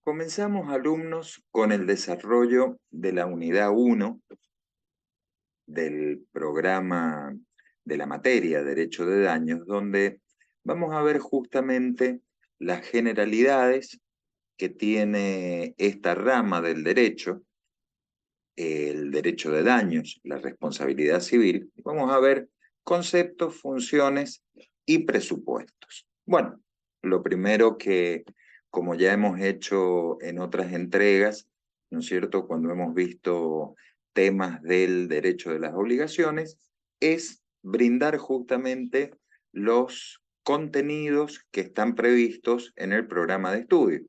Comenzamos, alumnos, con el desarrollo de la unidad 1 del programa de la materia Derecho de Daños, donde vamos a ver justamente las generalidades que tiene esta rama del derecho, el derecho de daños, la responsabilidad civil. Vamos a ver conceptos, funciones y presupuestos. Bueno, lo primero que, como ya hemos hecho en otras entregas, ¿no es cierto?, cuando hemos visto temas del derecho de las obligaciones, es brindar justamente los contenidos que están previstos en el programa de estudio.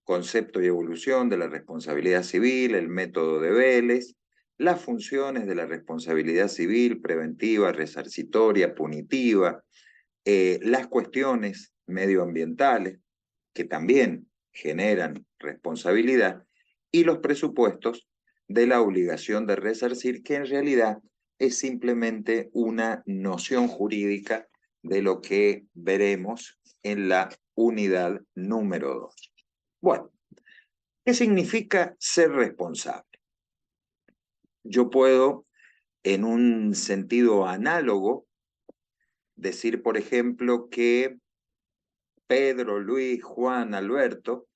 Concepto y evolución de la responsabilidad civil, el método de Vélez, las funciones de la responsabilidad civil, preventiva, resarcitoria, punitiva, las cuestiones medioambientales, que también generan responsabilidad, y los presupuestos de la obligación de resarcir, que en realidad es simplemente una noción jurídica de lo que veremos en la unidad número 2. Bueno, ¿qué significa ser responsable? Yo puedo, en un sentido análogo, decir, por ejemplo, que Pedro, Luis, Juan, Alberto,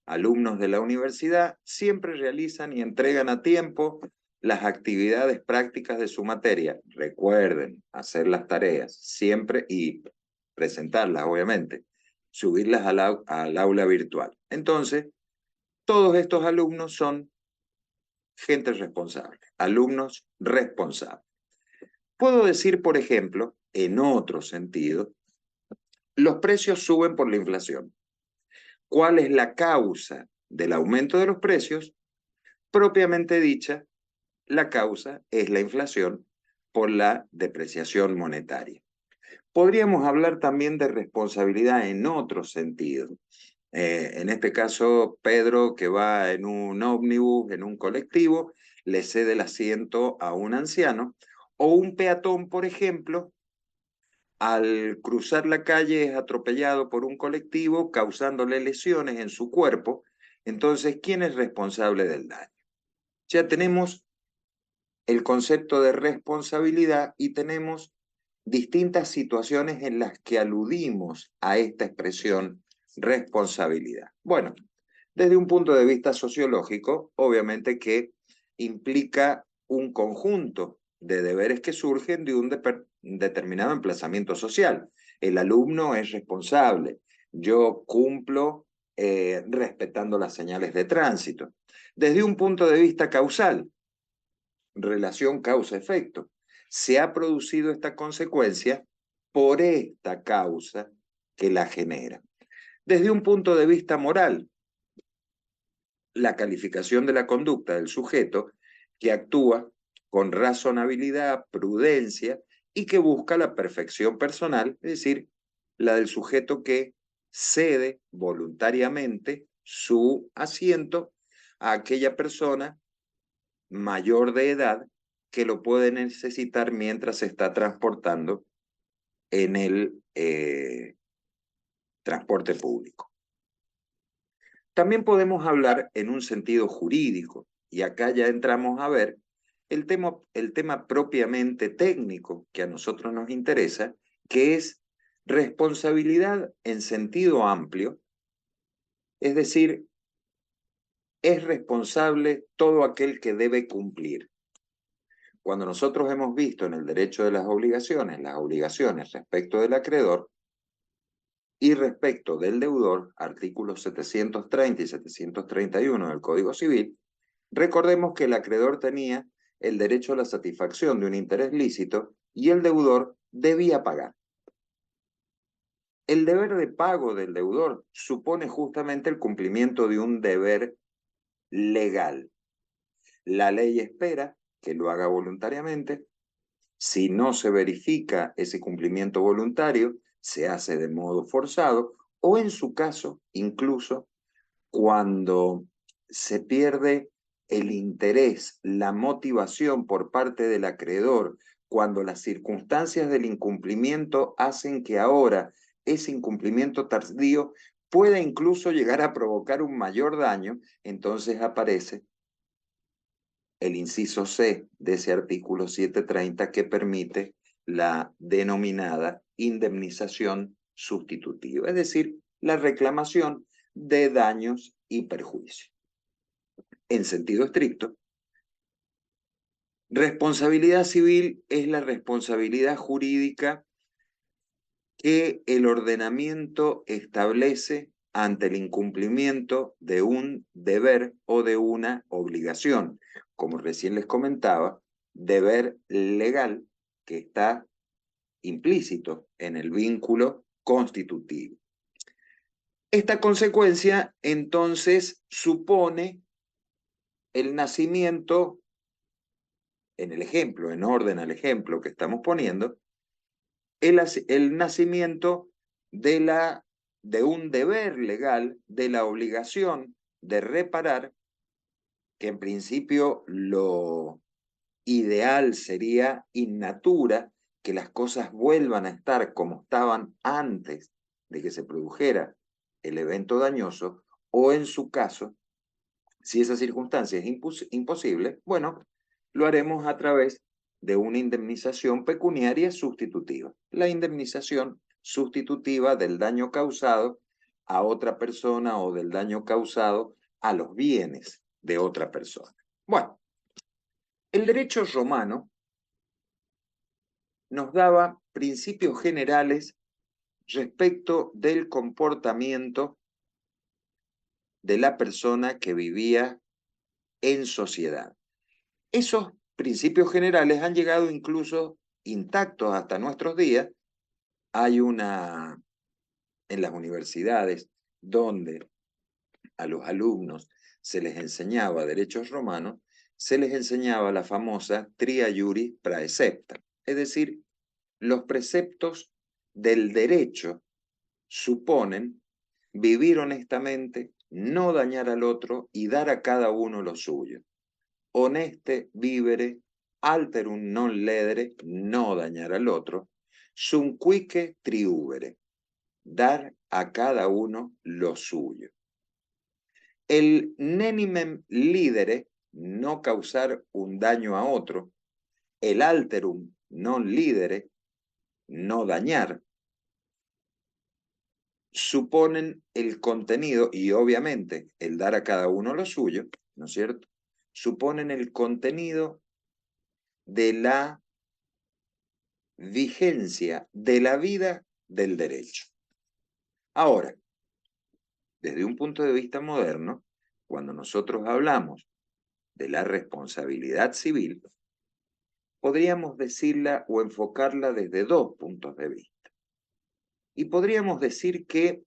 alumnos de la universidad, siempre realizan y entregan a tiempo las actividades prácticas de su materia. Recuerden hacer las tareas siempre y presentarlas, obviamente, subirlas al aula virtual. Entonces, todos estos alumnos son gente responsable, alumnos responsables. Puedo decir, por ejemplo, en otro sentido, los precios suben por la inflación. ¿Cuál es la causa del aumento de los precios? Propiamente dicha, la causa es la inflación por la depreciación monetaria. Podríamos hablar también de responsabilidad en otro sentido. En este caso, Pedro, que va en un ómnibus, en un colectivo, le cede el asiento a un anciano, o un peatón, por ejemplo, al cruzar la calle es atropellado por un colectivo, causándole lesiones en su cuerpo. Entonces, ¿quién es responsable del daño? Ya tenemos el concepto de responsabilidad y tenemos distintas situaciones en las que aludimos a esta expresión responsabilidad. Bueno, desde un punto de vista sociológico, obviamente que implica un conjunto de deberes que surgen de un determinado emplazamiento social. El alumno es responsable, yo cumplo respetando las señales de tránsito. Desde un punto de vista causal, relación causa-efecto, se ha producido esta consecuencia por esta causa que la genera. Desde un punto de vista moral, la calificación de la conducta del sujeto que actúa con razonabilidad, prudencia y que busca la perfección personal, es decir, la del sujeto que cede voluntariamente su asiento a aquella persona mayor de edad que lo puede necesitar mientras se está transportando en el transporte público. También podemos hablar en un sentido jurídico, y acá ya entramos a ver el tema propiamente técnico que a nosotros nos interesa, que es responsabilidad en sentido amplio, es decir, es responsable todo aquel que debe cumplir. Cuando nosotros hemos visto en el derecho de las obligaciones respecto del acreedor y respecto del deudor, artículos 730 y 731 del Código Civil, recordemos que el acreedor tenía el derecho a la satisfacción de un interés lícito y el deudor debía pagar. El deber de pago del deudor supone justamente el cumplimiento de un deber legal. La ley espera que lo haga voluntariamente. Si no se verifica ese cumplimiento voluntario, se hace de modo forzado o, en su caso, incluso cuando se pierde el interés, la motivación por parte del acreedor, cuando las circunstancias del incumplimiento hacen que ahora ese incumplimiento tardío puede incluso llegar a provocar un mayor daño, entonces aparece el inciso C de ese artículo 730 que permite la denominada indemnización sustitutiva, es decir, la reclamación de daños y perjuicios. En sentido estricto, responsabilidad civil es la responsabilidad jurídica que el ordenamiento establece ante el incumplimiento de un deber o de una obligación. Como recién les comentaba, deber legal que está implícito en el vínculo constitutivo. Esta consecuencia, entonces, supone el nacimiento, en el ejemplo, en orden al ejemplo que estamos poniendo, el nacimiento de un deber legal, de la obligación de reparar, que en principio lo ideal sería in natura, que las cosas vuelvan a estar como estaban antes de que se produjera el evento dañoso, o en su caso, si esa circunstancia es imposible, bueno, lo haremos a través de una indemnización pecuniaria sustitutiva. La indemnización sustitutiva del daño causado a otra persona o del daño causado a los bienes de otra persona. Bueno, el derecho romano nos daba principios generales respecto del comportamiento de la persona que vivía en sociedad. Esos principios generales han llegado incluso intactos hasta nuestros días. Hay en las universidades donde a los alumnos se les enseñaba derechos romanos, se les enseñaba la famosa tria iuris praecepta, es decir, los preceptos del derecho suponen vivir honestamente, no dañar al otro y dar a cada uno lo suyo. Honeste vivere, alterum non ledere, no dañar al otro, sum cuique triubere, dar a cada uno lo suyo. El nenimem lidere, no causar un daño a otro, el alterum non lidere, no dañar, suponen el contenido, y obviamente el dar a cada uno lo suyo, ¿no es cierto? Suponen el contenido de la vigencia de la vida del derecho. Ahora, desde un punto de vista moderno, cuando nosotros hablamos de la responsabilidad civil, podríamos decirla o enfocarla desde dos puntos de vista. Y podríamos decir que,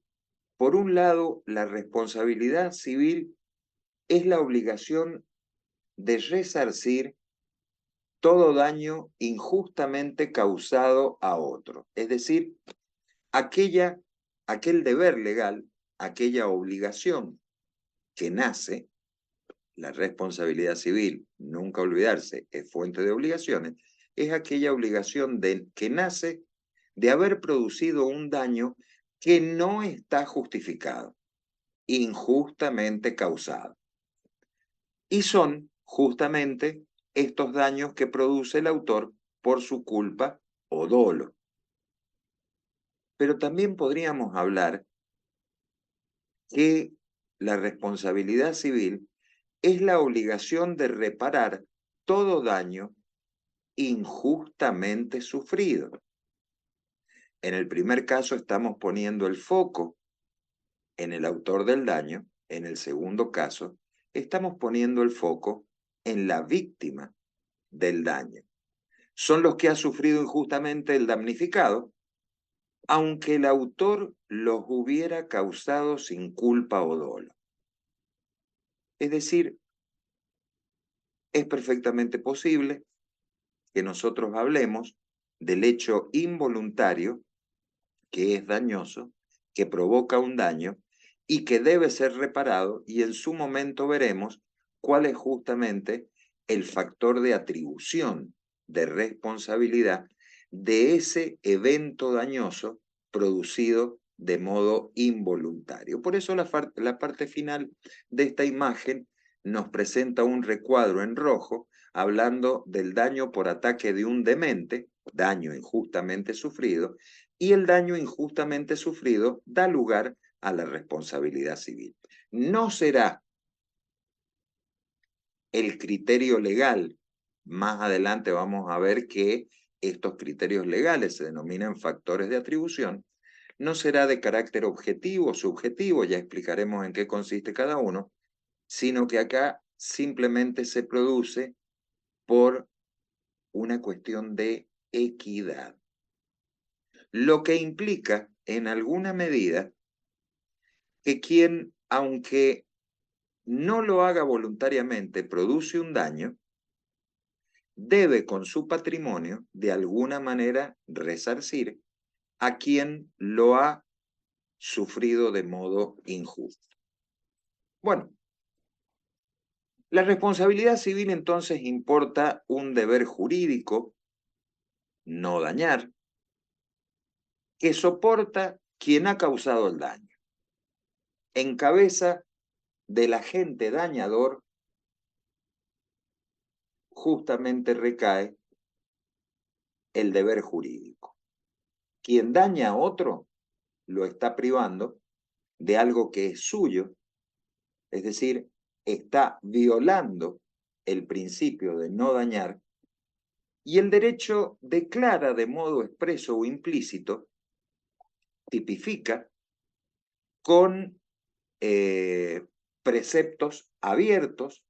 por un lado, la responsabilidad civil es la obligación de resarcir todo daño injustamente causado a otro, es decir, aquel deber legal, aquella obligación que nace, la responsabilidad civil, nunca olvidarse, es fuente de obligaciones, es aquella obligación que nace de haber producido un daño que no está justificado, injustamente causado. Y son justamente estos daños que produce el autor por su culpa o dolo. Pero también podríamos hablar que la responsabilidad civil es la obligación de reparar todo daño injustamente sufrido. En el primer caso estamos poniendo el foco en el autor del daño, en el segundo caso estamos poniendo el foco en la víctima del daño. Son los que ha sufrido injustamente el damnificado, aunque el autor los hubiera causado sin culpa o dolo. Es decir, es perfectamente posible que nosotros hablemos del hecho involuntario que es dañoso, que provoca un daño y que debe ser reparado, y en su momento veremos cuál es justamente el factor de atribución, de responsabilidad de ese evento dañoso producido de modo involuntario. Por eso la parte final de esta imagen nos presenta un recuadro en rojo hablando del daño por ataque de un demente, daño injustamente sufrido, y el daño injustamente sufrido da lugar a la responsabilidad civil. No será el criterio legal. Más adelante vamos a ver que estos criterios legales se denominan factores de atribución. No será de carácter objetivo o subjetivo, ya explicaremos en qué consiste cada uno, sino que acá simplemente se produce por una cuestión de equidad. Lo que implica, en alguna medida, que quien, aunque no lo haga voluntariamente, produce un daño, debe con su patrimonio, de alguna manera, resarcir a quien lo ha sufrido de modo injusto. Bueno, la responsabilidad civil entonces importa un deber jurídico, no dañar, que soporta quien ha causado el daño. En cabeza del agente dañador justamente recae el deber jurídico. Quien daña a otro lo está privando de algo que es suyo, es decir, está violando el principio de no dañar, y el derecho declara de modo expreso o implícito, tipifica con preceptos abiertos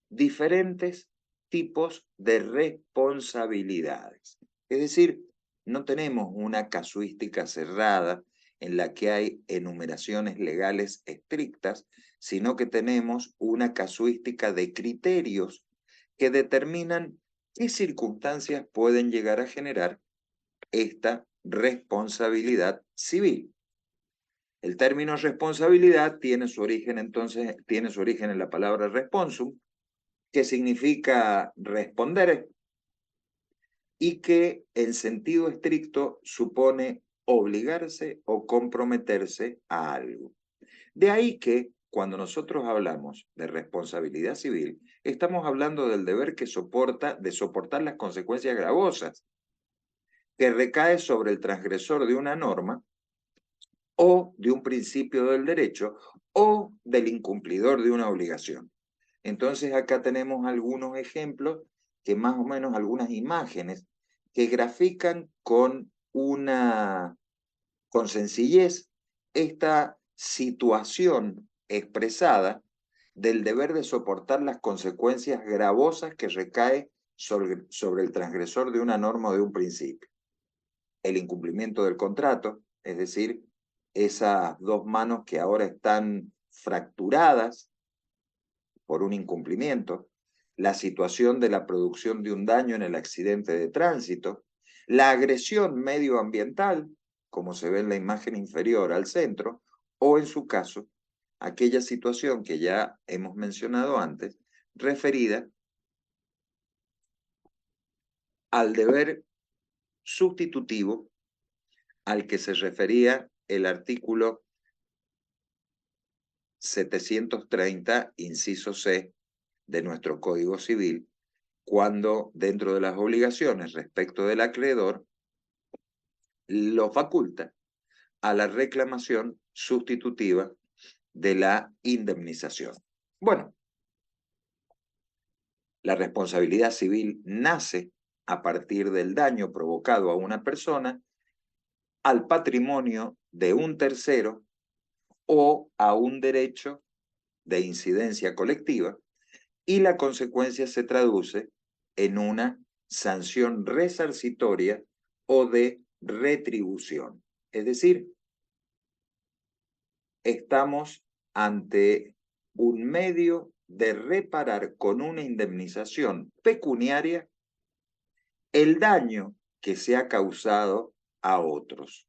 diferentes tipos de responsabilidades. Es decir, no tenemos una casuística cerrada en la que hay enumeraciones legales estrictas, sino que tenemos una casuística de criterios que determinan qué circunstancias pueden llegar a generar esta responsabilidad civil. El término responsabilidad tiene su origen en la palabra responsum, que significa responder y que en sentido estricto supone obligarse o comprometerse a algo. De ahí que cuando nosotros hablamos de responsabilidad civil, estamos hablando del deber de soportar las consecuencias gravosas que recae sobre el transgresor de una norma o de un principio del derecho o del incumplidor de una obligación. Entonces acá tenemos algunos ejemplos que más o menos algunas imágenes que grafican con sencillez esta situación expresada del deber de soportar las consecuencias gravosas que recae sobre el transgresor de una norma o de un principio. El incumplimiento del contrato, es decir, esas dos manos que ahora están fracturadas por un incumplimiento, la situación de la producción de un daño en el accidente de tránsito, la agresión medioambiental, como se ve en la imagen inferior al centro, o en su caso, aquella situación que ya hemos mencionado antes, referida al deber sustitutivo al que se refería el artículo 730, inciso C, de nuestro Código Civil, cuando dentro de las obligaciones respecto del acreedor lo faculta a la reclamación sustitutiva de la indemnización. Bueno, la responsabilidad civil nace a partir del daño provocado a una persona, al patrimonio de un tercero o a un derecho de incidencia colectiva, y la consecuencia se traduce en una sanción resarcitoria o de retribución. Es decir, estamos ante un medio de reparar con una indemnización pecuniaria el daño que se ha causado a otros.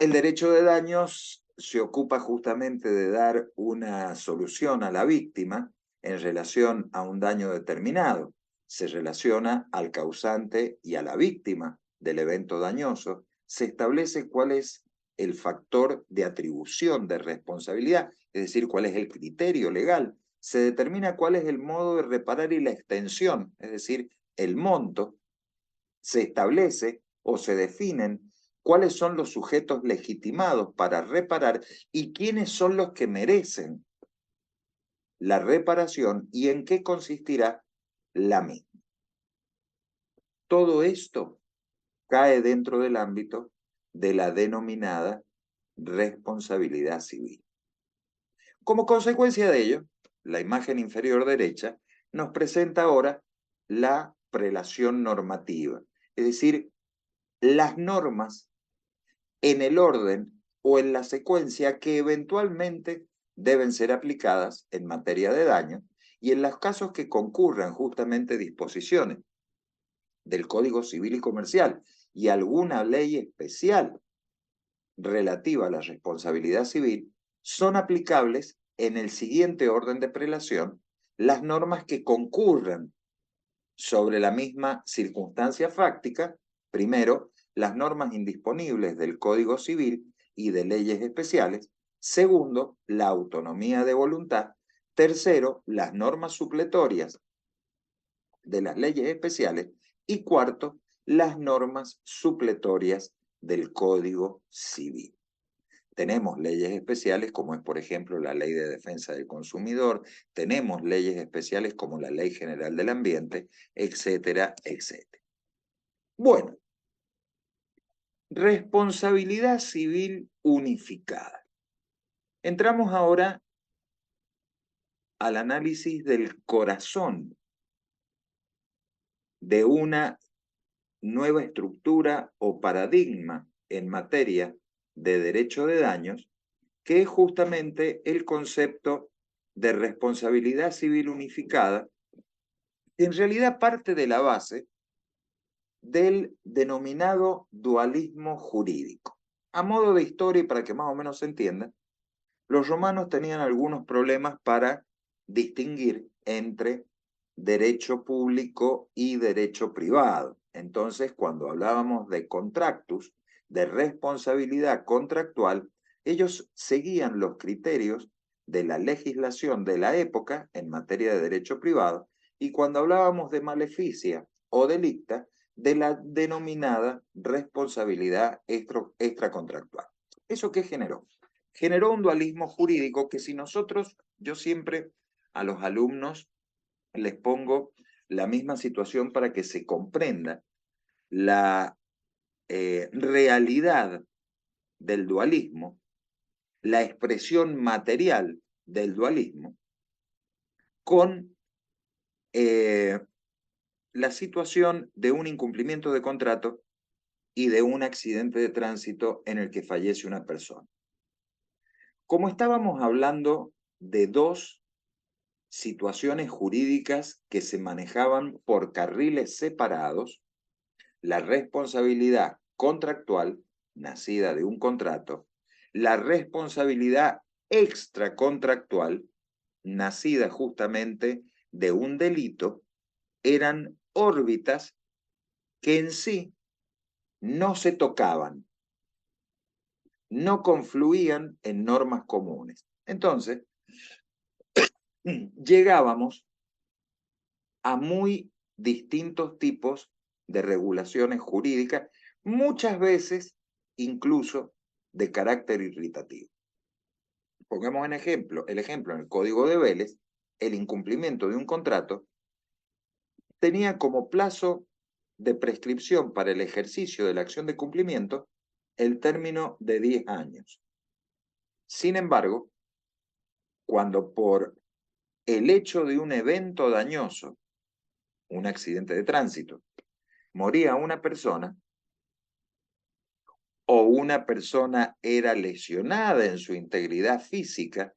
El derecho de daños se ocupa justamente de dar una solución a la víctima en relación a un daño determinado. Se relaciona al causante y a la víctima del evento dañoso se establece cuál es el factor de atribución de responsabilidad, es decir, cuál es el criterio legal. Se determina cuál es el modo de reparar y la extensión, es decir, el monto. Se establece o se definen cuáles son los sujetos legitimados para reparar y quiénes son los que merecen la reparación y en qué consistirá la misma. Todo esto cae dentro del ámbito de la denominada responsabilidad civil. Como consecuencia de ello, la imagen inferior derecha nos presenta ahora la prelación normativa, es decir, las normas en el orden o en la secuencia que eventualmente deben ser aplicadas en materia de daño y en los casos que concurran justamente disposiciones del Código Civil y Comercial y alguna ley especial relativa a la responsabilidad civil, son aplicables en el siguiente orden de prelación las normas que concurran sobre la misma circunstancia fáctica. Primero, las normas indisponibles del Código Civil y de leyes especiales. Segundo, la autonomía de voluntad. Tercero, las normas supletorias de las leyes especiales. Y cuarto, las normas supletorias del Código Civil. Tenemos leyes especiales como es, por ejemplo, la Ley de Defensa del Consumidor, tenemos leyes especiales como la Ley General del Ambiente, etcétera, etcétera. Bueno, responsabilidad civil unificada. Entramos ahora al análisis del corazón de una nueva estructura o paradigma en materia de derecho de daños, que es justamente el concepto de responsabilidad civil unificada, que en realidad parte de la base del denominado dualismo jurídico. A modo de historia y para que más o menos se entienda, los romanos tenían algunos problemas para distinguir entre derecho público y derecho privado. Entonces, cuando hablábamos de contractus, de responsabilidad contractual, ellos seguían los criterios de la legislación de la época en materia de derecho privado, y cuando hablábamos de maleficia o delicta, de la denominada responsabilidad extracontractual. ¿Eso qué generó? Generó un dualismo jurídico que si nosotros, yo siempre a los alumnos les pongo la misma situación para que se comprenda la realidad del dualismo, la expresión material del dualismo, con la situación de un incumplimiento de contrato y de un accidente de tránsito en el que fallece una persona. Como estábamos hablando de dos situaciones jurídicas que se manejaban por carriles separados, la responsabilidad contractual, nacida de un contrato, la responsabilidad extracontractual, nacida justamente de un delito, eran órbitas que en sí no se tocaban, no confluían en normas comunes. Entonces, llegábamos a muy distintos tipos de regulaciones jurídicas, muchas veces incluso de carácter irritativo. Pongamos el ejemplo en el Código de Vélez, el incumplimiento de un contrato tenía como plazo de prescripción para el ejercicio de la acción de cumplimiento el término de 10 años. Sin embargo, cuando por el hecho de un evento dañoso, un accidente de tránsito, moría una persona o una persona era lesionada en su integridad física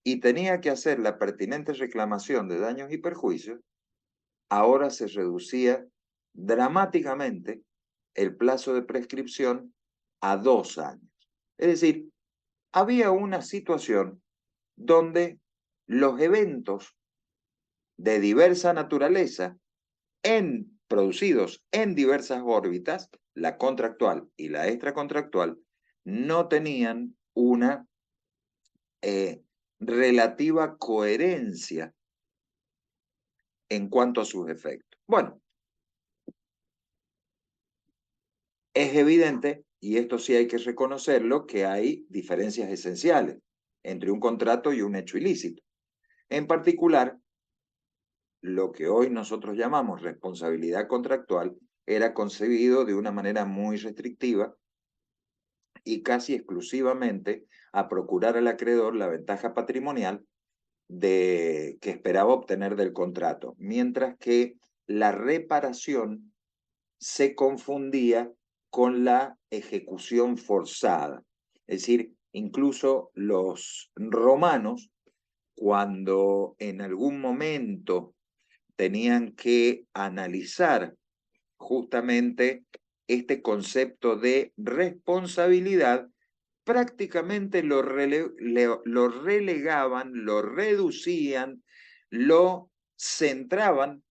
y tenía que hacer la pertinente reclamación de daños y perjuicios, ahora se reducía dramáticamente el plazo de prescripción a 2 años. Es decir, había una situación donde los eventos de diversa naturaleza producidos en diversas órbitas, la contractual y la extracontractual, no tenían una relativa coherencia en cuanto a sus efectos. Bueno, es evidente, y esto sí hay que reconocerlo, que hay diferencias esenciales entre un contrato y un hecho ilícito. En particular, lo que hoy nosotros llamamos responsabilidad contractual era concebido de una manera muy restrictiva y casi exclusivamente a procurar al acreedor la ventaja patrimonial que esperaba obtener del contrato, mientras que la reparación se confundía con la ejecución forzada. Es decir, incluso los romanos, cuando en algún momento tenían que analizar justamente este concepto de responsabilidad, prácticamente lo relegaban, lo reducían, lo centraban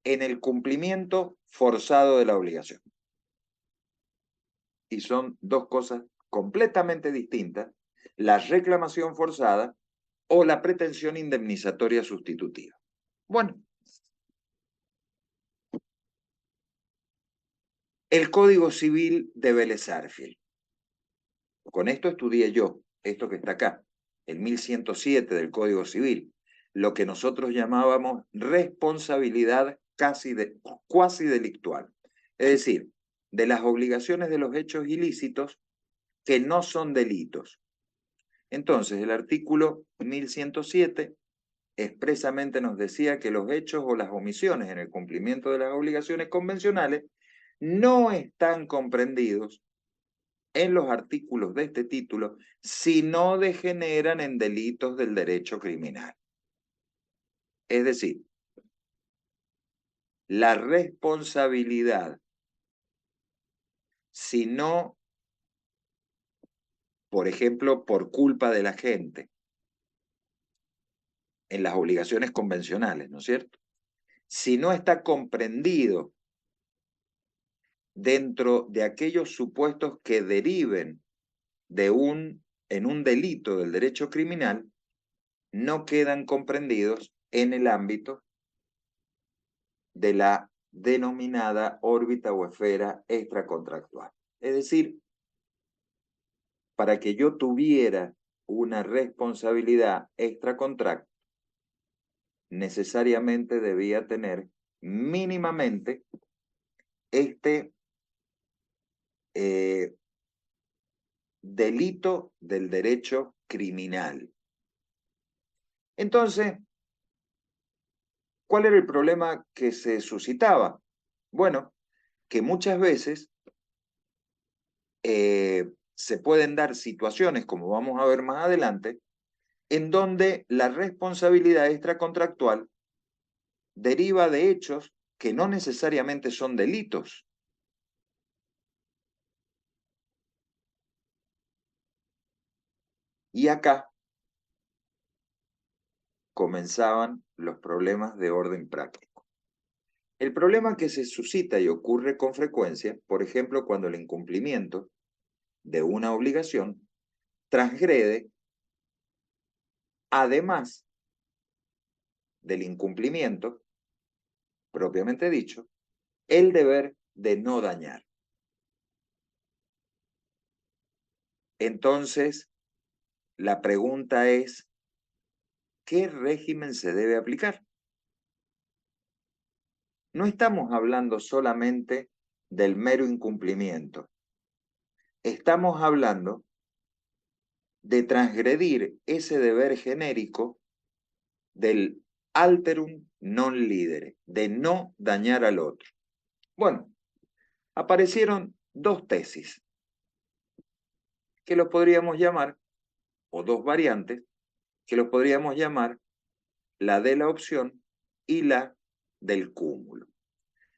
en el cumplimiento forzado de la obligación. Y son dos cosas completamente distintas, la reclamación forzada o la pretensión indemnizatoria sustitutiva. Bueno, el Código Civil de Vélez Sarsfield. Con esto estudié yo, esto que está acá, el 1107 del Código Civil, lo que nosotros llamábamos responsabilidad cuasi delictual. Es decir, de las obligaciones de los hechos ilícitos que no son delitos. Entonces, el artículo 1107 expresamente nos decía que los hechos o las omisiones en el cumplimiento de las obligaciones convencionales no están comprendidos en los artículos de este título si no degeneran en delitos del derecho criminal. Es decir, la responsabilidad, si no, por ejemplo, por culpa de la gente, en las obligaciones convencionales, ¿no es cierto? Si no está comprendido dentro de aquellos supuestos que deriven en un delito del derecho criminal, no quedan comprendidos en el ámbito de la denominada órbita o esfera extracontractual. Es decir, para que yo tuviera una responsabilidad extracontractual, necesariamente debía tener mínimamente este eh, delito del derecho criminal. Entonces, ¿cuál era el problema que se suscitaba? Bueno, que muchas veces se pueden dar situaciones, como vamos a ver más adelante, en donde la responsabilidad extracontractual deriva de hechos que no necesariamente son delitos. Y acá comenzaban los problemas de orden práctico. El problema que se suscita y ocurre con frecuencia, por ejemplo, cuando el incumplimiento de una obligación transgrede, además del incumplimiento, propiamente dicho, el deber de no dañar. Entonces, la pregunta es, ¿qué régimen se debe aplicar? No estamos hablando solamente del mero incumplimiento. Estamos hablando de transgredir ese deber genérico del alterum non lidere, de no dañar al otro. Bueno, aparecieron dos tesis que los podríamos llamar, o dos variantes, que los podríamos llamar la de la opción y la del cúmulo.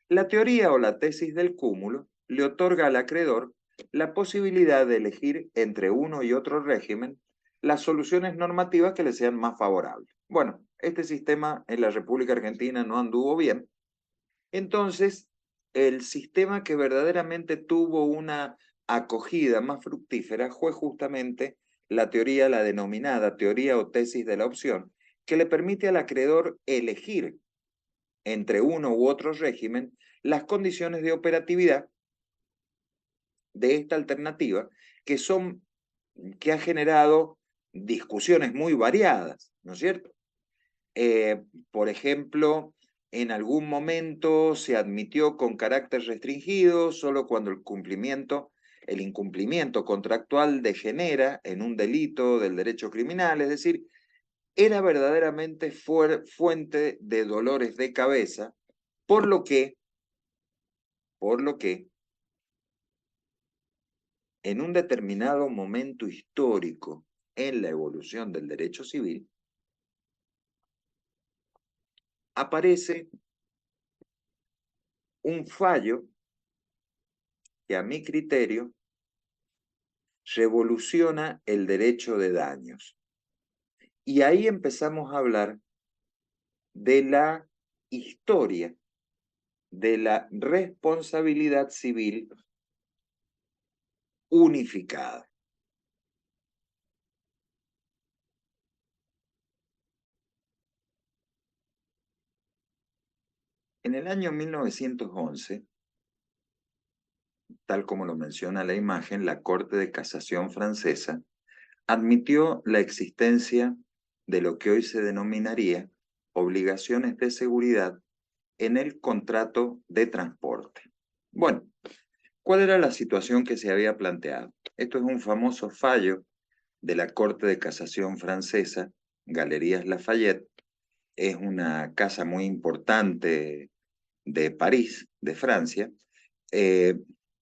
La teoría o la tesis del cúmulo le otorga al acreedor la posibilidad de elegir entre uno y otro régimen las soluciones normativas que le sean más favorables. Bueno, este sistema en la República Argentina no anduvo bien, entonces el sistema que verdaderamente tuvo una acogida más fructífera fue justamente la teoría, la denominada teoría o tesis de la opción, que le permite al acreedor elegir entre uno u otro régimen las condiciones de operatividad de esta alternativa, que son, que ha generado discusiones muy variadas, ¿no es cierto? Por ejemplo, en algún momento se admitió con carácter restringido solo cuando el incumplimiento contractual degenera en un delito del derecho criminal, es decir, era verdaderamente fuente de dolores de cabeza, por lo que, por lo que en un determinado momento histórico en la evolución del derecho civil, aparece un fallo que a mi criterio revoluciona el derecho de daños. Y ahí empezamos a hablar de la historia de la responsabilidad civil unificada. En el año 1911, tal como lo menciona la imagen, la Corte de Casación francesa admitió la existencia de lo que hoy se denominaría obligaciones de seguridad en el contrato de transporte. Bueno, ¿cuál era la situación que se había planteado? Esto es un famoso fallo de la Corte de Casación francesa, Galerías Lafayette. Es una casa muy importante de París, de Francia, eh,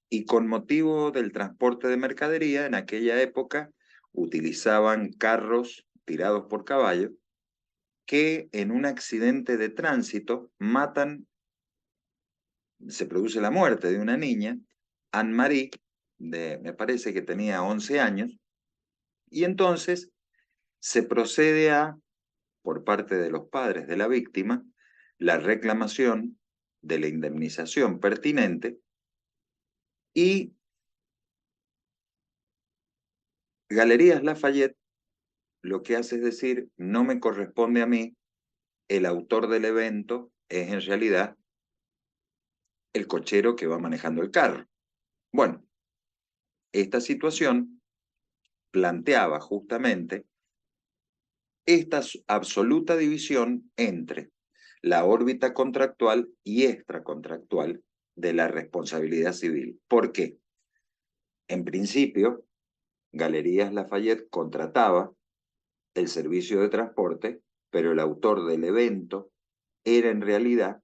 y con motivo del transporte de mercadería, en aquella época utilizaban carros tirados por caballo que en un accidente de tránsito se produce la muerte de una niña, Anne-Marie, me parece que tenía 11 años, y entonces se procede por parte de los padres de la víctima, la reclamación de la indemnización pertinente y Galerías Lafayette lo que hace es decir, no me corresponde a mí, el autor del evento es en realidad el cochero que va manejando el carro. Bueno, esta situación planteaba justamente esta absoluta división entre la órbita contractual y extracontractual de la responsabilidad civil. ¿Por qué? En principio, Galerías Lafayette contrataba el servicio de transporte, pero el autor del evento era en realidad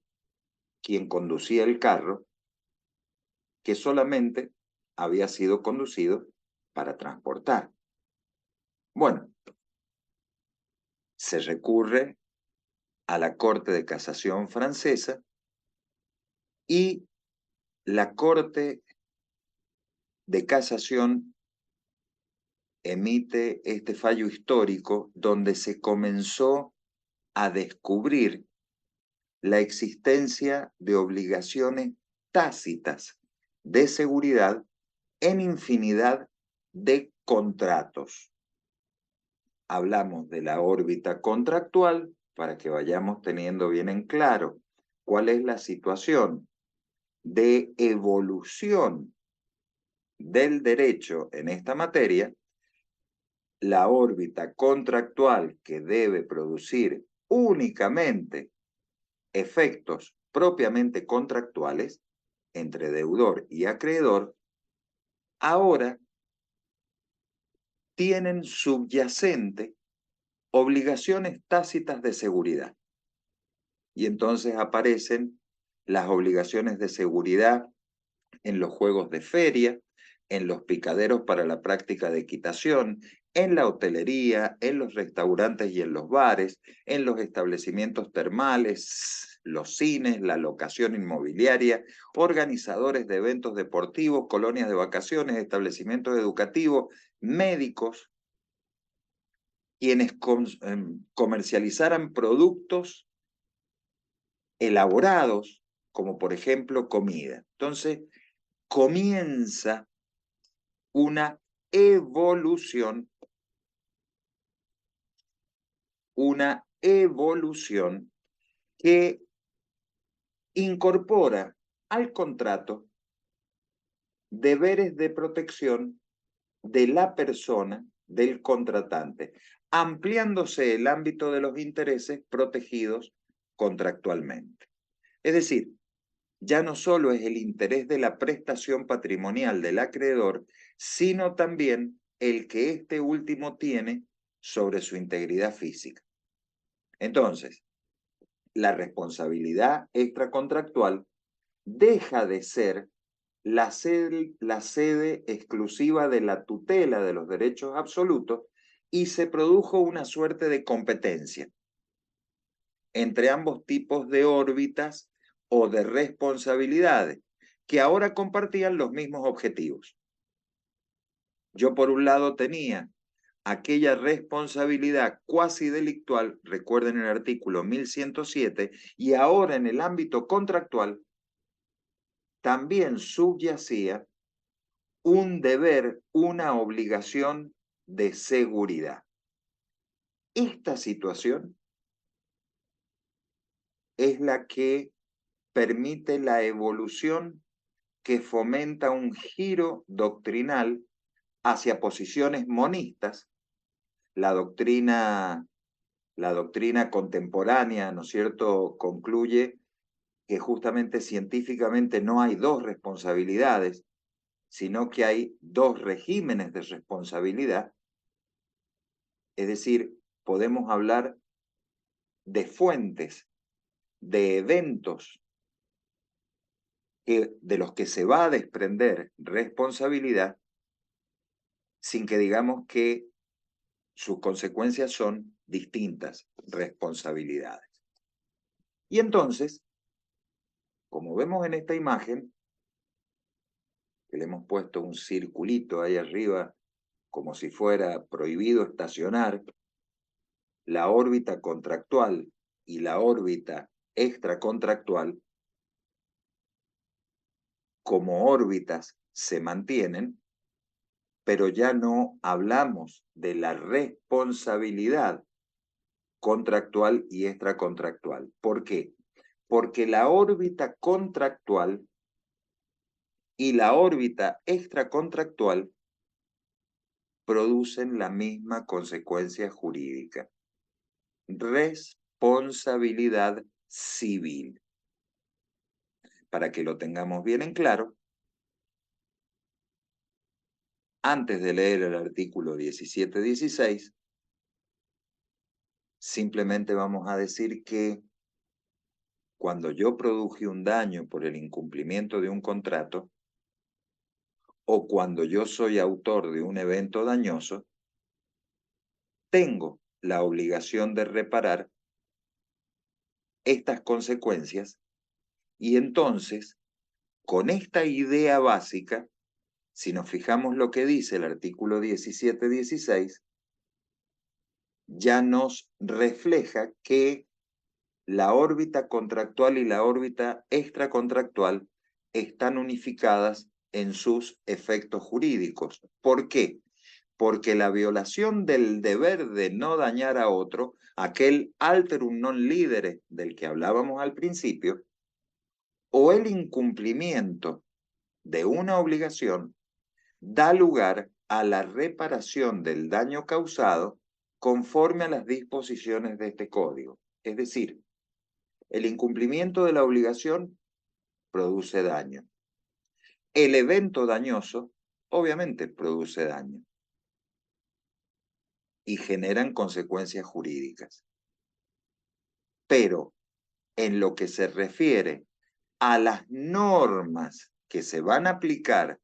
quien conducía el carro, que solamente había sido conducido para transportar. Bueno, se recurre a la Corte de Casación francesa y la Corte de Casación emite este fallo histórico donde se comenzó a descubrir la existencia de obligaciones tácitas de seguridad en infinidad de contratos. Hablamos de la órbita contractual para que vayamos teniendo bien en claro cuál es la situación de evolución del derecho en esta materia, la órbita contractual que debe producir únicamente efectos propiamente contractuales entre deudor y acreedor, ahora tienen subyacente obligaciones tácitas de seguridad. Y entonces aparecen las obligaciones de seguridad en los juegos de feria, en los picaderos para la práctica de equitación, en la hotelería, en los restaurantes y en los bares, en los establecimientos termales, los cines, la locación inmobiliaria, organizadores de eventos deportivos, colonias de vacaciones, establecimientos educativos, médicos, quienes comercializaran productos elaborados como por ejemplo comida. Entonces, comienza una evolución que incorpora al contrato deberes de protección de la persona, del contratante, ampliándose el ámbito de los intereses protegidos contractualmente. Es decir, ya no solo es el interés de la prestación patrimonial del acreedor, sino también el que este último tiene sobre su integridad física. Entonces, la responsabilidad extracontractual deja de ser la sede exclusiva de la tutela de los derechos absolutos y se produjo una suerte de competencia entre ambos tipos de órbitas o de responsabilidades que ahora compartían los mismos objetivos. Yo por un lado tenía aquella responsabilidad cuasi delictual, recuerden el artículo 1107, y ahora en el ámbito contractual también subyacía un deber, una obligación de seguridad. Esta situación es la que permite la evolución que fomenta un giro doctrinal hacia posiciones monistas. La doctrina contemporánea, ¿no es cierto?, concluye que justamente científicamente no hay dos responsabilidades, sino que hay dos regímenes de responsabilidad. Es decir, podemos hablar de fuentes, de eventos de los que se va a desprender responsabilidad sin que digamos que sus consecuencias son distintas responsabilidades. Y entonces, como vemos en esta imagen, que le hemos puesto un circulito ahí arriba, como si fuera prohibido estacionar, la órbita contractual y la órbita extracontractual, como órbitas se mantienen, pero ya no hablamos de la responsabilidad contractual y extracontractual. ¿Por qué? Porque la órbita contractual y la órbita extracontractual producen la misma consecuencia jurídica: responsabilidad civil. Para que lo tengamos bien en claro, antes de leer el artículo 17-16, simplemente vamos a decir que cuando yo produje un daño por el incumplimiento de un contrato, o cuando yo soy autor de un evento dañoso, tengo la obligación de reparar estas consecuencias. Y entonces, con esta idea básica, si nos fijamos lo que dice el artículo 17-16, ya nos refleja que la órbita contractual y la órbita extracontractual están unificadas en sus efectos jurídicos. ¿Por qué? Porque la violación del deber de no dañar a otro, aquel alterum non lidere del que hablábamos al principio, o el incumplimiento de una obligación, da lugar a la reparación del daño causado conforme a las disposiciones de este código. Es decir, el incumplimiento de la obligación produce daño. El evento dañoso, obviamente, produce daño y generan consecuencias jurídicas. Pero en lo que se refiere a las normas que se van a aplicar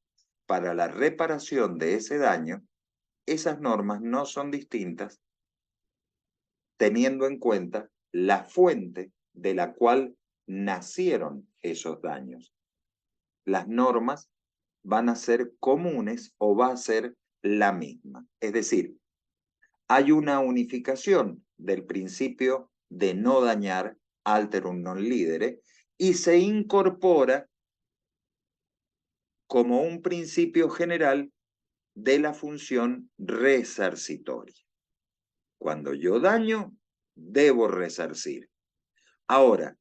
para la reparación de ese daño, esas normas no son distintas teniendo en cuenta la fuente de la cual nacieron esos daños. Las normas van a ser comunes o va a ser la misma. Es decir, hay una unificación del principio de no dañar alterum non lidere y se incorpora como un principio general de la función resarcitoria. Cuando yo daño, debo resarcir. Ahora,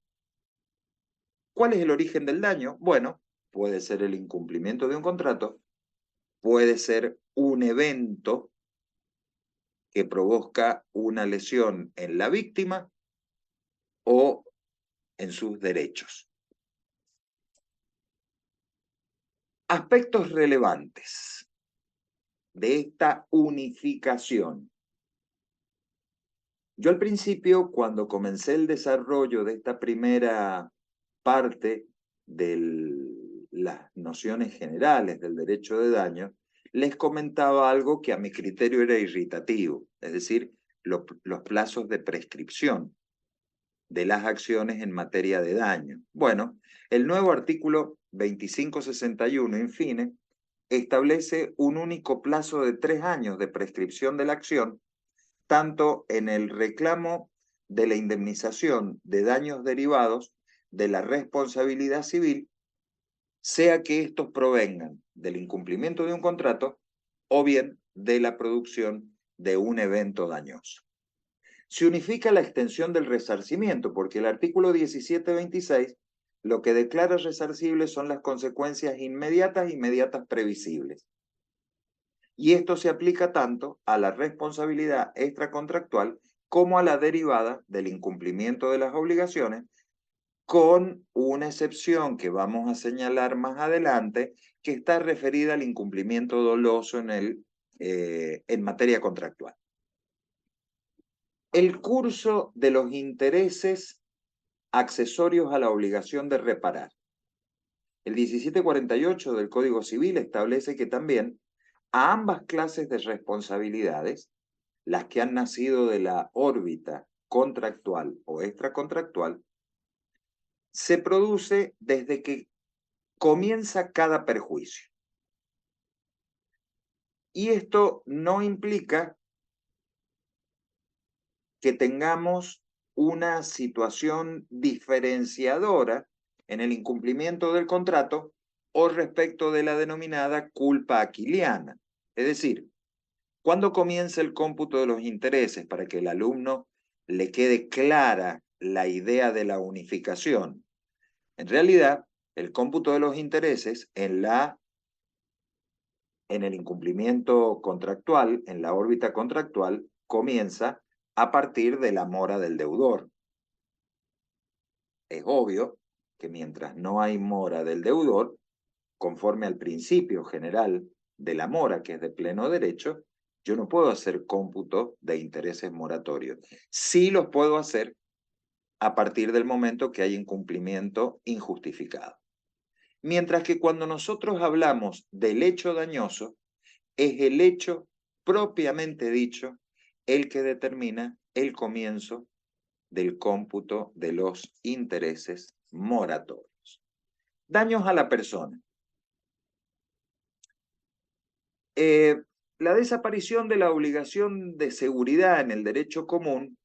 ¿cuál es el origen del daño? Bueno, puede ser el incumplimiento de un contrato, puede ser un evento que provoca una lesión en la víctima o en sus derechos. Aspectos relevantes de esta unificación. Yo al principio, cuando comencé el desarrollo de esta primera parte de las nociones generales del derecho de daño, les comentaba algo que a mi criterio era irritativo, es decir, los plazos de prescripción de las acciones en materia de daño. Bueno, el nuevo artículo 2561, in fine, establece un único plazo de 3 años de prescripción de la acción, tanto en el reclamo de la indemnización de daños derivados de la responsabilidad civil, sea que estos provengan del incumplimiento de un contrato o bien de la producción de un evento dañoso. Se unifica la extensión del resarcimiento, porque el artículo 1726 lo que declara resarcibles son las consecuencias inmediatas previsibles. Y esto se aplica tanto a la responsabilidad extracontractual como a la derivada del incumplimiento de las obligaciones, con una excepción que vamos a señalar más adelante, que está referida al incumplimiento doloso en materia contractual. El curso de los intereses accesorios a la obligación de reparar. El 1748 del Código Civil establece que también a ambas clases de responsabilidades, las que han nacido de la órbita contractual o extracontractual, se produce desde que comienza cada perjuicio. Y esto no implica que tengamos una situación diferenciadora en el incumplimiento del contrato o respecto de la denominada culpa aquiliana. Es decir, ¿cuándo comienza el cómputo de los intereses para que el alumno le quede clara la idea de la unificación? En realidad, el cómputo de los intereses en el incumplimiento contractual, en la órbita contractual, comienza a partir de la mora del deudor. Es obvio que mientras no hay mora del deudor, conforme al principio general de la mora, que es de pleno derecho, yo no puedo hacer cómputo de intereses moratorios. Sí los puedo hacer a partir del momento que hay incumplimiento injustificado. Mientras que cuando nosotros hablamos del hecho dañoso, es el hecho propiamente dicho el que determina el comienzo del cómputo de los intereses moratorios. Daños a la persona. La desaparición de la obligación de seguridad en el derecho común,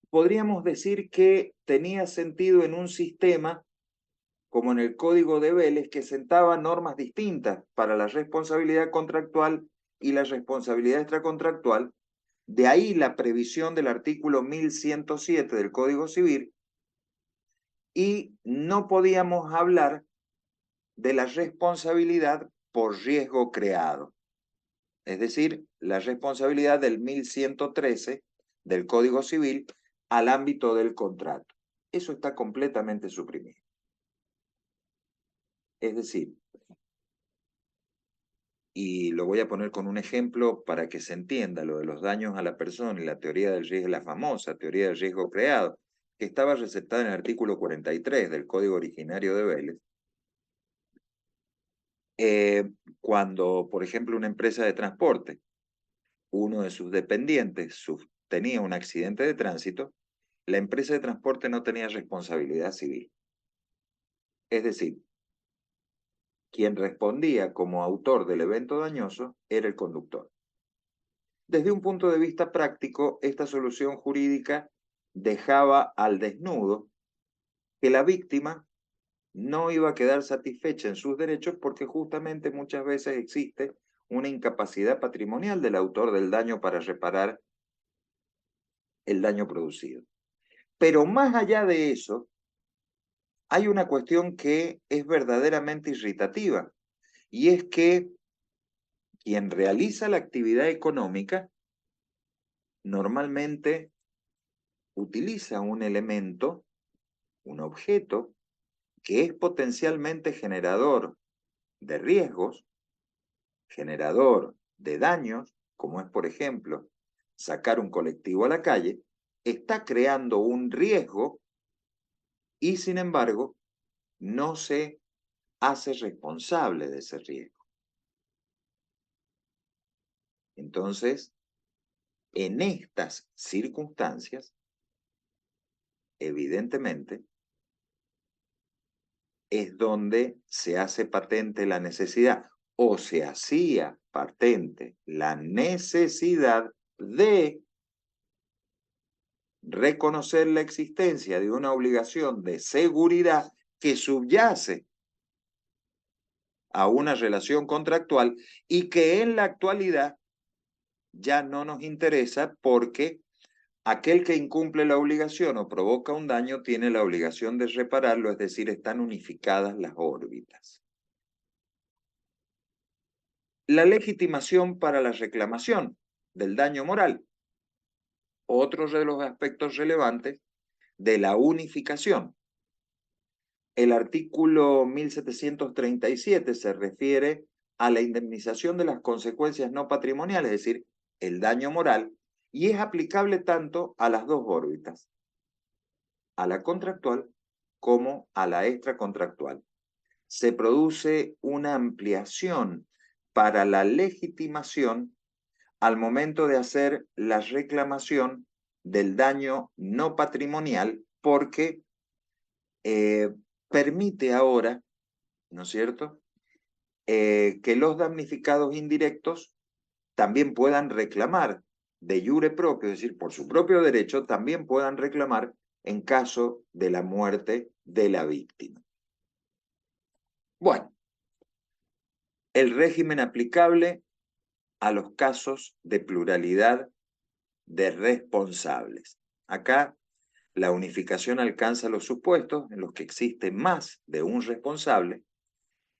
podríamos decir que tenía sentido en un sistema como en el Código de Vélez, que sentaba normas distintas para la responsabilidad contractual y la responsabilidad extracontractual. De ahí la previsión del artículo 1107 del Código Civil, y no podíamos hablar de la responsabilidad por riesgo creado, es decir, la responsabilidad del 1113 del Código Civil al ámbito del contrato. Eso está completamente suprimido. Es decir, y lo voy a poner con un ejemplo para que se entienda lo de los daños a la persona y la teoría del riesgo, la famosa teoría del riesgo creado, que estaba receptada en el artículo 43 del Código Originario de Vélez. Cuando, por ejemplo, una empresa de transporte, uno de sus dependientes tenía un accidente de tránsito, la empresa de transporte no tenía responsabilidad civil. Es decir, quien respondía como autor del evento dañoso era el conductor. Desde un punto de vista práctico, esta solución jurídica dejaba al desnudo, que la víctima no iba a quedar satisfecha en sus derechos porque justamente muchas veces existe una incapacidad patrimonial del autor del daño para reparar el daño producido. Pero más allá de eso, hay una cuestión que es verdaderamente irritativa, y es que quien realiza la actividad económica normalmente utiliza un elemento, un objeto, que es potencialmente generador de riesgos, generador de daños, como es, por ejemplo, sacar un colectivo a la calle, está creando un riesgo y, sin embargo, no se hace responsable de ese riesgo. Entonces, en estas circunstancias, evidentemente, es donde se hace patente la necesidad, o se hacía patente la necesidad de reconocer la existencia de una obligación de seguridad que subyace a una relación contractual y que en la actualidad ya no nos interesa porque aquel que incumple la obligación o provoca un daño tiene la obligación de repararlo, es decir, están unificadas las órbitas. La legitimación para la reclamación del daño moral, otro de los aspectos relevantes de la unificación. El artículo 1737 se refiere a la indemnización de las consecuencias no patrimoniales, es decir, el daño moral, y es aplicable tanto a las dos órbitas, a la contractual como a la extracontractual. Se produce una ampliación para la legitimación al momento de hacer la reclamación del daño no patrimonial porque permite ahora, ¿no es cierto?, que los damnificados indirectos también puedan reclamar de jure propio, es decir, por su propio derecho, también puedan reclamar en caso de la muerte de la víctima. Bueno, el régimen aplicable a los casos de pluralidad de responsables. Acá la unificación alcanza los supuestos en los que existe más de un responsable,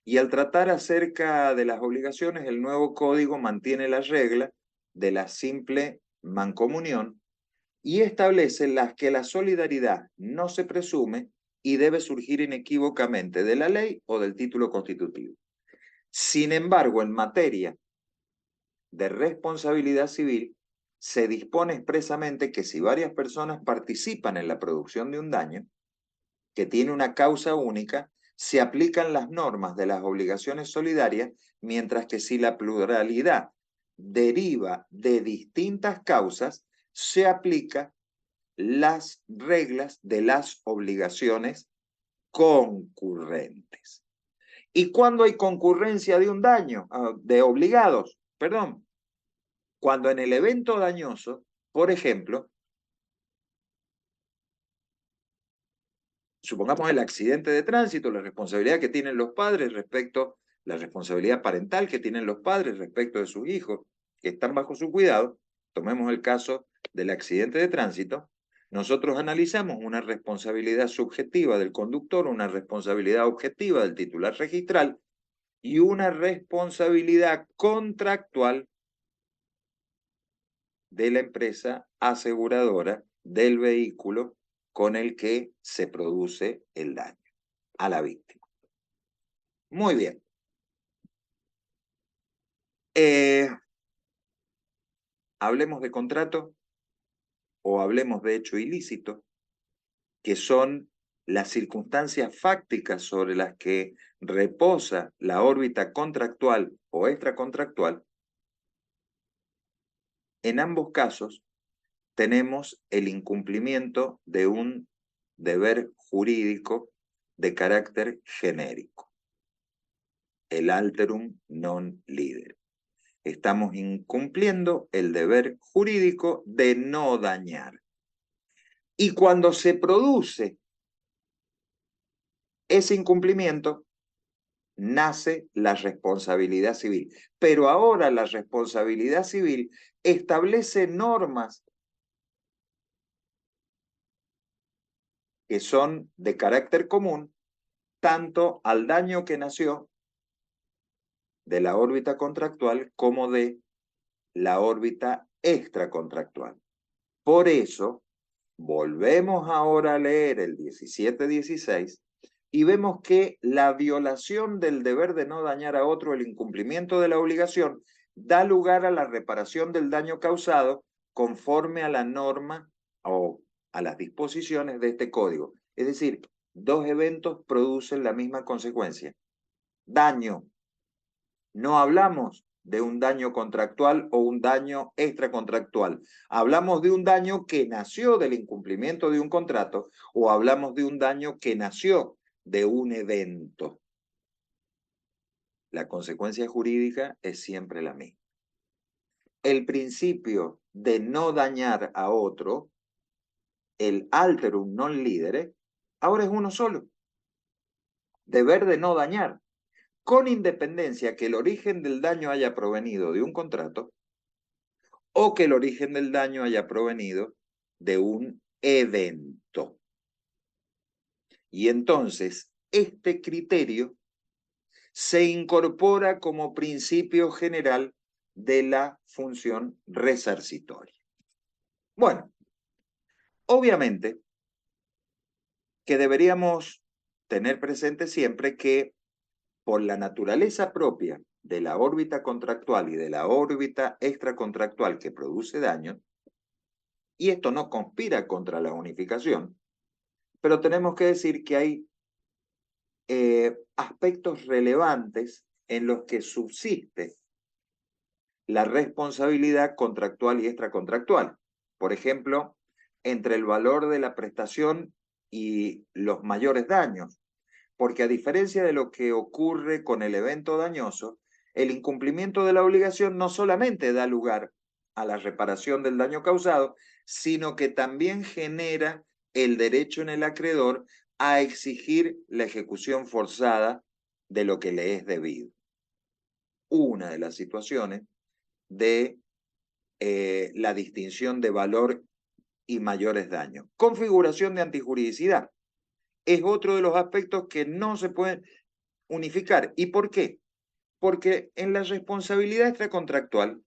y al tratar acerca de las obligaciones, el nuevo código mantiene la regla de la simple mancomunión y establece las que la solidaridad no se presume y debe surgir inequívocamente de la ley o del título constitutivo. Sin embargo, en materia de responsabilidad civil, se dispone expresamente que si varias personas participan en la producción de un daño, que tiene una causa única, se aplican las normas de las obligaciones solidarias, mientras que si la pluralidad deriva de distintas causas, se aplican las reglas de las obligaciones concurrentes. ¿Y cuándo hay concurrencia de un daño? De obligados, perdón. Cuando en el evento dañoso, por ejemplo, supongamos el accidente de tránsito, la responsabilidad que tienen los padres respecto, la responsabilidad parental que tienen los padres respecto de sus hijos que están bajo su cuidado, tomemos el caso del accidente de tránsito, nosotros analizamos una responsabilidad subjetiva del conductor, una responsabilidad objetiva del titular registral y una responsabilidad contractual de la empresa aseguradora del vehículo con el que se produce el daño a la víctima. Muy bien. Hablemos de contrato o hablemos de hecho ilícito, que son las circunstancias fácticas sobre las que reposa la órbita contractual o extracontractual. En ambos casos tenemos el incumplimiento de un deber jurídico de carácter genérico, el alterum non lidere. Estamos incumpliendo el deber jurídico de no dañar. Y cuando se produce ese incumplimiento, nace la responsabilidad civil. Pero ahora la responsabilidad civil establece normas que son de carácter común, tanto al daño que nació de la órbita contractual como de la órbita extracontractual. Por eso, volvemos ahora a leer el 1716 y vemos que la violación del deber de no dañar a otro, el incumplimiento de la obligación, da lugar a la reparación del daño causado conforme a la norma o a las disposiciones de este código. Es decir, dos eventos producen la misma consecuencia. Daño. No hablamos de un daño contractual o un daño extracontractual. Hablamos de un daño que nació del incumplimiento de un contrato o hablamos de un daño que nació de un evento. La consecuencia jurídica es siempre la misma. El principio de no dañar a otro, el alterum non lidere, ahora es uno solo. Deber de no dañar, con independencia que el origen del daño haya provenido de un contrato o que el origen del daño haya provenido de un evento. Y entonces, este criterio se incorpora como principio general de la función resarcitoria. Bueno, obviamente que deberíamos tener presente siempre que por la naturaleza propia de la órbita contractual y de la órbita extracontractual que produce daño, y esto no conspira contra la unificación, pero tenemos que decir que hay aspectos relevantes en los que subsiste la responsabilidad contractual y extracontractual. Por ejemplo, entre el valor de la prestación y los mayores daños, porque a diferencia de lo que ocurre con el evento dañoso, el incumplimiento de la obligación no solamente da lugar a la reparación del daño causado, sino que también genera el derecho en el acreedor a exigir la ejecución forzada de lo que le es debido. Una de las situaciones de la distinción de valor y mayores daños. Configuración de antijuridicidad es otro de los aspectos que no se pueden unificar. ¿Y por qué? Porque en la responsabilidad extracontractual,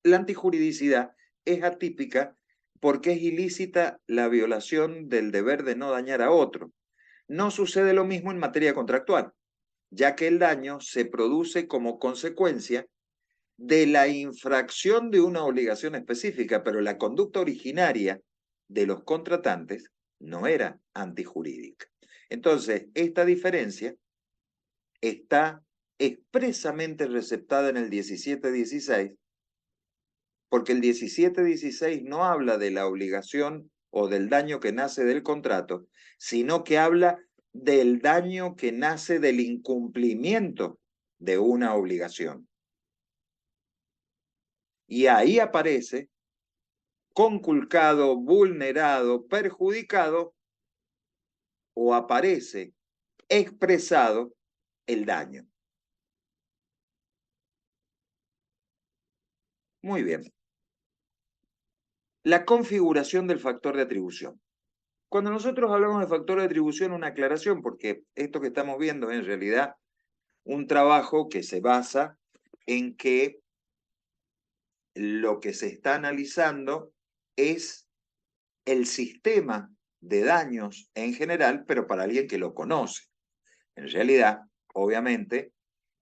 la antijuridicidad es atípica porque es ilícita la violación del deber de no dañar a otro. No sucede lo mismo en materia contractual, ya que el daño se produce como consecuencia de la infracción de una obligación específica, pero la conducta originaria de los contratantes no era antijurídica. Entonces, esta diferencia está expresamente receptada en el 1716, porque el 1716 no habla de la obligación o del daño que nace del contrato, sino que habla del daño que nace del incumplimiento de una obligación. Y ahí aparece conculcado, vulnerado, perjudicado, o aparece expresado el daño. Muy bien. La configuración del factor de atribución. Cuando nosotros hablamos de factor de atribución, una aclaración, porque esto que estamos viendo es en realidad un trabajo que se basa en que lo que se está analizando es el sistema de daños en general, pero para alguien que lo conoce. En realidad, obviamente,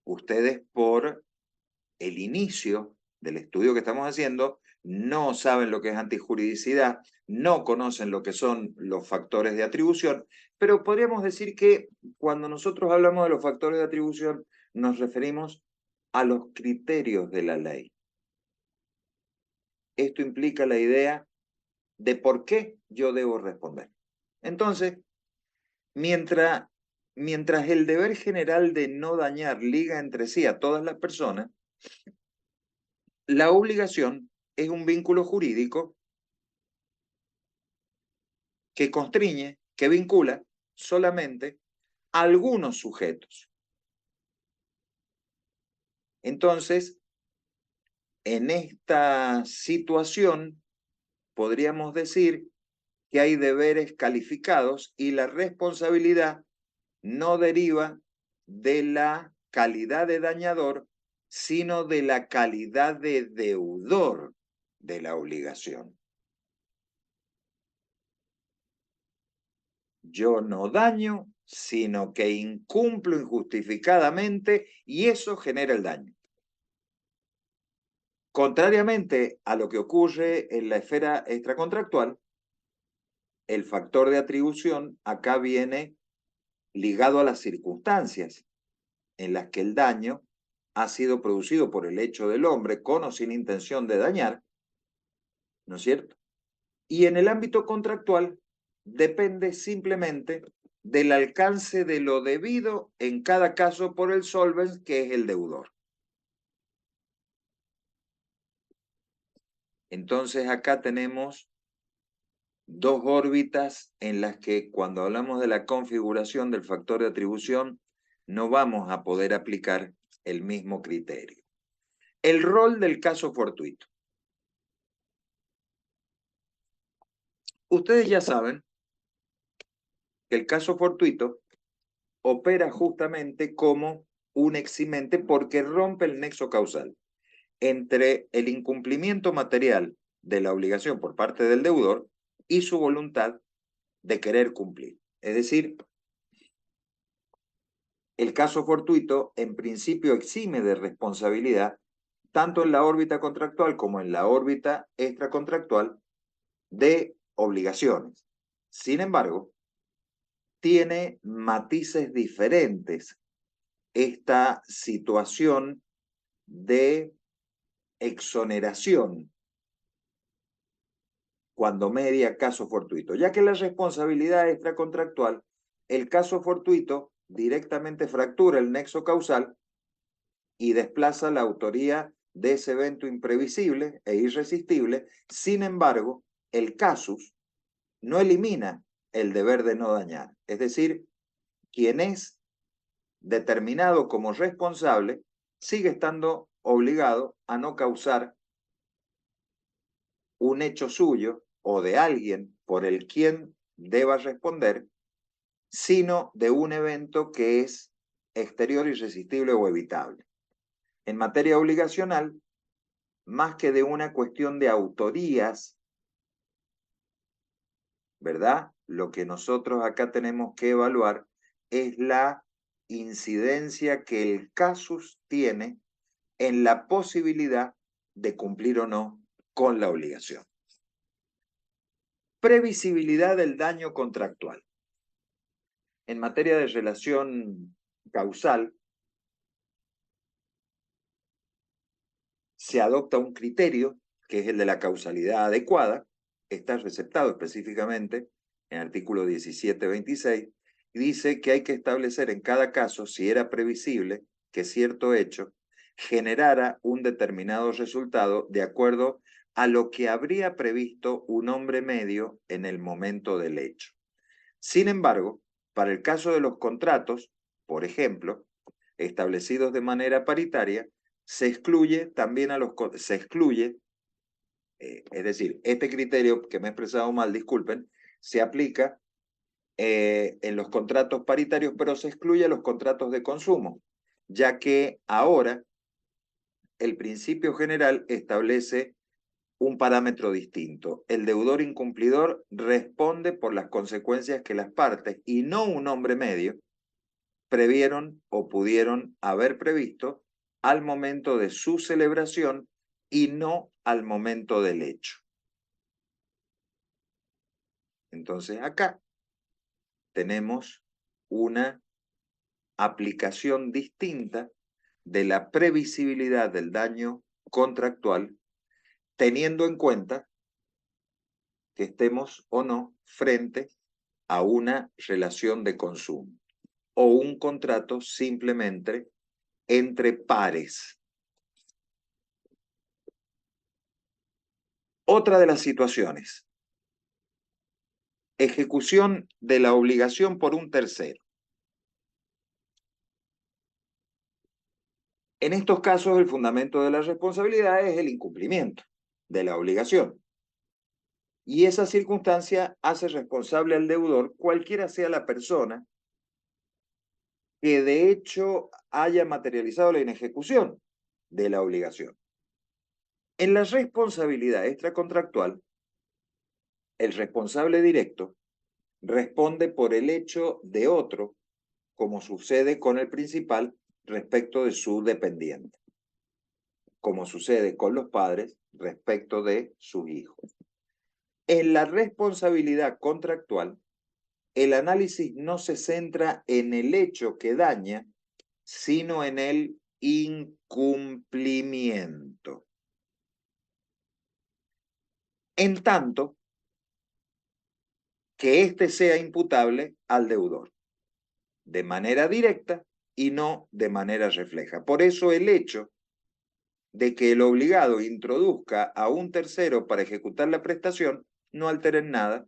ustedes por el inicio del estudio que estamos haciendo no saben lo que es antijuridicidad, no conocen lo que son los factores de atribución, pero podríamos decir que cuando nosotros hablamos de los factores de atribución nos referimos a los criterios de la ley. Esto implica la idea de por qué yo debo responder. Entonces, mientras el deber general de no dañar liga entre sí a todas las personas, la obligación es un vínculo jurídico que constriñe, que vincula solamente a algunos sujetos. Entonces, en esta situación, podríamos decir que hay deberes calificados y la responsabilidad no deriva de la calidad de dañador, sino de la calidad de deudor de la obligación. Yo no daño, sino que incumplo injustificadamente y eso genera el daño. Contrariamente a lo que ocurre en la esfera extracontractual, el factor de atribución acá viene ligado a las circunstancias en las que el daño ha sido producido por el hecho del hombre con o sin intención de dañar, ¿no es cierto? Y en el ámbito contractual depende simplemente del alcance de lo debido en cada caso por el solvens, que es el deudor. Entonces acá tenemos dos órbitas en las que cuando hablamos de la configuración del factor de atribución no vamos a poder aplicar el mismo criterio. El rol del caso fortuito. Ustedes ya saben que el caso fortuito opera justamente como un eximente porque rompe el nexo causal entre el incumplimiento material de la obligación por parte del deudor y su voluntad de querer cumplir. Es decir, el caso fortuito en principio exime de responsabilidad tanto en la órbita contractual como en la órbita extracontractual de obligaciones. Sin embargo, tiene matices diferentes esta situación de exoneración cuando media caso fortuito, ya que la responsabilidad extracontractual, el caso fortuito directamente fractura el nexo causal y desplaza la autoría de ese evento imprevisible e irresistible. Sin embargo, el casus no elimina el deber de no dañar, es decir, quien es determinado como responsable sigue estando obligado a no causar un hecho suyo o de alguien por el quien deba responder, sino de un evento que es exterior, irresistible o evitable. En materia obligacional, más que de una cuestión de autorías, ¿verdad? Lo que nosotros acá tenemos que evaluar es la incidencia que el casus tiene en la posibilidad de cumplir o no con la obligación. Previsibilidad del daño contractual. En materia de relación causal, se adopta un criterio que es el de la causalidad adecuada, está receptado específicamente en el artículo 1726, y dice que hay que establecer en cada caso si era previsible que cierto hecho generara un determinado resultado de acuerdo a lo que habría previsto un hombre medio en el momento del hecho. Sin embargo, para el caso de los contratos, por ejemplo, establecidos de manera paritaria, se excluye también a los... Se excluye, es decir, este criterio que me he expresado mal, disculpen, se aplica en los contratos paritarios, pero se excluye a los contratos de consumo, ya que ahora el principio general establece un parámetro distinto. El deudor incumplidor responde por las consecuencias que las partes, y no un hombre medio, previeron o pudieron haber previsto al momento de su celebración y no al momento del hecho. Entonces acá tenemos una aplicación distinta de la previsibilidad del daño contractual, teniendo en cuenta que estemos o no frente a una relación de consumo o un contrato simplemente entre pares. Otra de las situaciones Ejecución de la obligación por un tercero. En estos casos, el fundamento de la responsabilidad es el incumplimiento de la obligación. Y esa circunstancia hace responsable al deudor, cualquiera sea la persona que de hecho haya materializado la inejecución de la obligación. En la responsabilidad extracontractual, el responsable directo responde por el hecho de otro, como sucede con el principal respecto de su dependiente, como sucede con los padres respecto de sus hijos. En la responsabilidad contractual, el análisis no se centra en el hecho que daña, sino en el incumplimiento. En tanto que éste sea imputable al deudor, de manera directa y no de manera refleja. Por eso el hecho de que el obligado introduzca a un tercero para ejecutar la prestación no altera en nada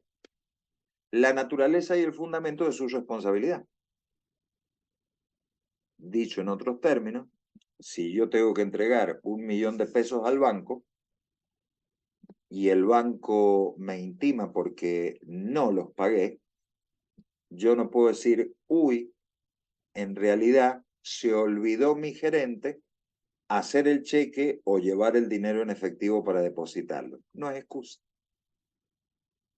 la naturaleza y el fundamento de su responsabilidad. Dicho en otros términos, si yo tengo que entregar 1.000.000 de pesos al banco y el banco me intima porque no los pagué, yo no puedo decir, uy, en realidad se olvidó mi gerente hacer el cheque o llevar el dinero en efectivo para depositarlo. No es excusa.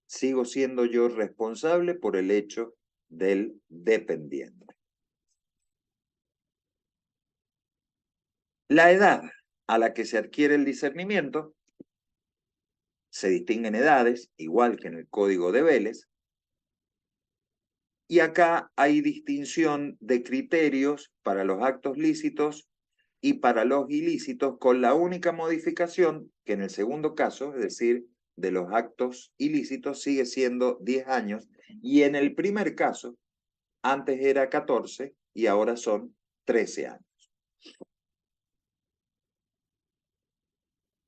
Sigo siendo yo responsable por el hecho del dependiente. La edad a la que se adquiere el discernimiento, se distinguen edades, igual que en el Código de Vélez, y acá hay distinción de criterios para los actos lícitos y para los ilícitos, con la única modificación que en el segundo caso, es decir, de los actos ilícitos, sigue siendo 10 años, y en el primer caso, antes era 14 y ahora son 13 años.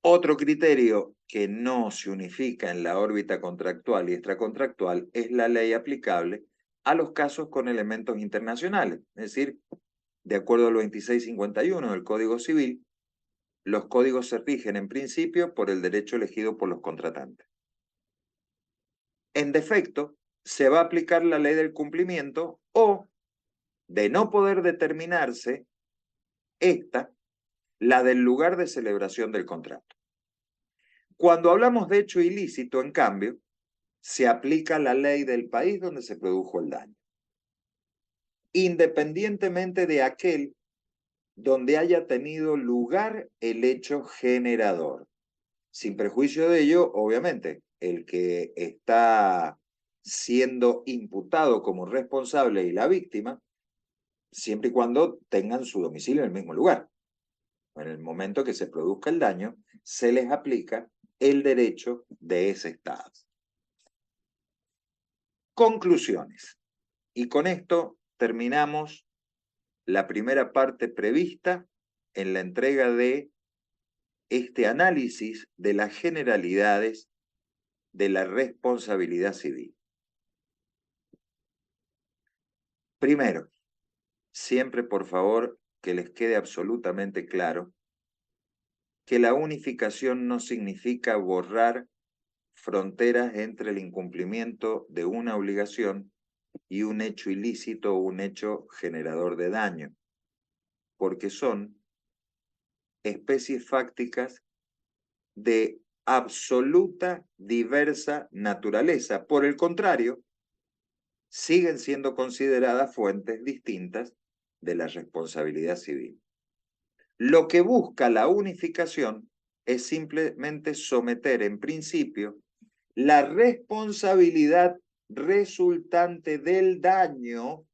Otro criterio que no se unifica en la órbita contractual y extracontractual es la ley aplicable a los casos con elementos internacionales. Es decir, de acuerdo al 2651 del Código Civil, los códigos se rigen en principio por el derecho elegido por los contratantes. En defecto, se va a aplicar la ley del cumplimiento o, de no poder determinarse, la del lugar de celebración del contrato. Cuando hablamos de hecho ilícito, en cambio, se aplica la ley del país donde se produjo el daño, independientemente de aquel donde haya tenido lugar el hecho generador. Sin perjuicio de ello, obviamente, el que está siendo imputado como responsable y la víctima, siempre y cuando tengan su domicilio en el mismo lugar. En el momento que se produzca el daño, se les aplica el derecho de ese estado. Conclusiones. Y con esto terminamos la primera parte prevista en la entrega de este análisis de las generalidades de la responsabilidad civil. Primero, siempre por favor que les quede absolutamente claro que la unificación no significa borrar fronteras entre el incumplimiento de una obligación y un hecho ilícito o un hecho generador de daño, porque son especies fácticas de absoluta diversa naturaleza. Por el contrario, siguen siendo consideradas fuentes distintas de la responsabilidad civil. Lo que busca la unificación es simplemente someter en principio la responsabilidad resultante del daño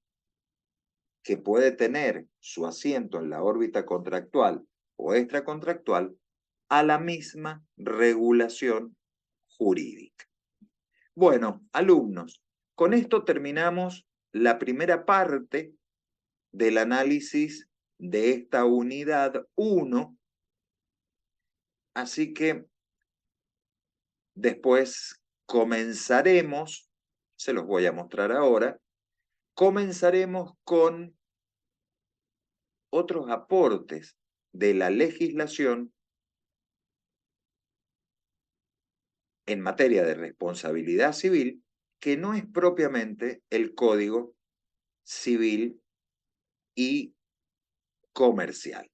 que puede tener su asiento en la órbita contractual o extracontractual a la misma regulación jurídica. Bueno, alumnos, con esto terminamos la primera parte del análisis de esta unidad 1, así que después comenzaremos se los voy a mostrar ahora. Comenzaremos con otros aportes de la legislación en materia de responsabilidad civil, que no es propiamente el Código Civil y Comercial.